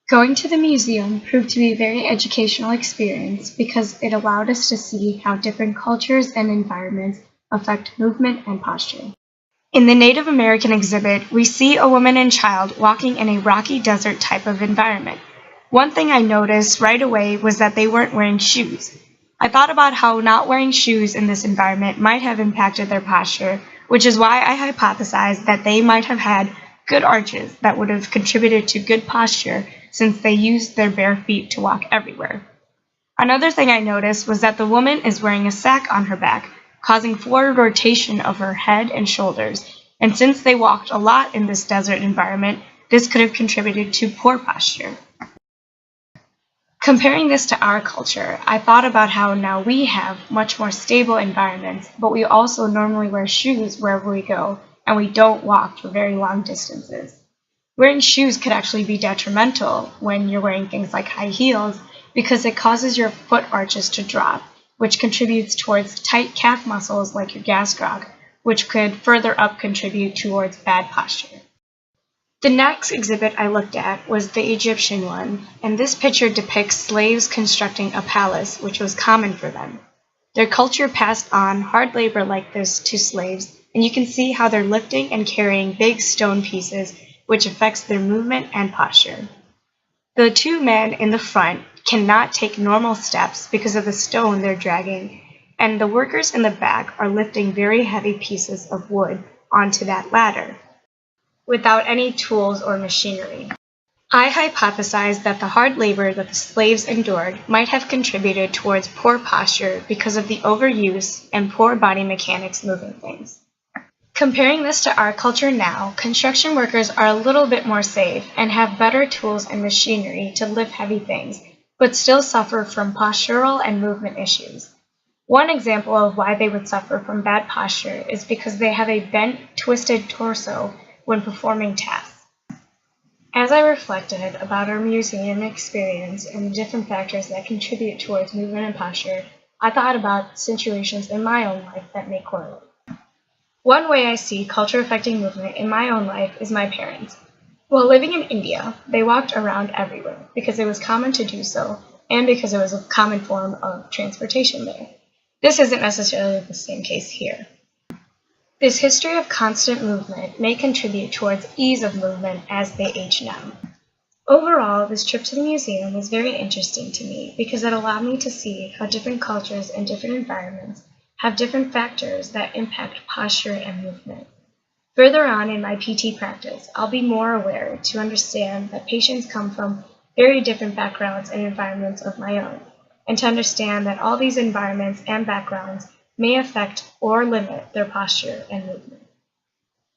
Going to the museum proved to be a very educational experience because it allowed us to see how different cultures and environments affect movement and posture. In the Native American exhibit, we see a woman and child walking in a rocky desert type of environment. One thing I noticed right away was that they weren't wearing shoes. I thought about how not wearing shoes in this environment might have impacted their posture, which is why I hypothesized that they might have had good arches that would have contributed to good posture since they used their bare feet to walk everywhere. Another thing I noticed was that the woman is wearing a sack on her back, causing forward rotation of her head and shoulders, and since they walked a lot in this desert environment, this could have contributed to poor posture. Comparing this to our culture, I thought about how now we have much more stable environments, but we also normally wear shoes wherever we go, and we don't walk for very long distances. Wearing shoes could actually be detrimental when you're wearing things like high heels because it causes your foot arches to drop, which contributes towards tight calf muscles like your gastroc, which could further up contribute towards bad posture. The next exhibit I looked at was the Egyptian one, and this picture depicts slaves constructing a palace, which was common for them. Their culture passed on hard labor like this to slaves, and you can see how they're lifting and carrying big stone pieces, which affects their movement and posture. The two men in the front cannot take normal steps because of the stone they're dragging, and the workers in the back are lifting very heavy pieces of wood onto that ladder without any tools or machinery. I hypothesized that the hard labor that the slaves endured might have contributed towards poor posture because of the overuse and poor body mechanics moving things. Comparing this to our culture now, construction workers are a little bit more safe and have better tools and machinery to lift heavy things, but still suffer from postural and movement issues. One example of why they would suffer from bad posture is because they have a bent, twisted torso when performing tasks. As I reflected about our museum experience and the different factors that contribute towards movement and posture, I thought about situations in my own life that may correlate. One way I see culture affecting movement in my own life is my parents. While living in India, they walked around everywhere because it was common to do so and because it was a common form of transportation there. This isn't necessarily the same case here. This history of constant movement may contribute towards ease of movement as they age now. Overall, this trip to the museum was very interesting to me because it allowed me to see how different cultures and different environments have different factors that impact posture and movement. Further on in my PT practice, I'll be more aware to understand that patients come from very different backgrounds and environments of my own, and to understand that all these environments and backgrounds may affect or limit their posture and movement.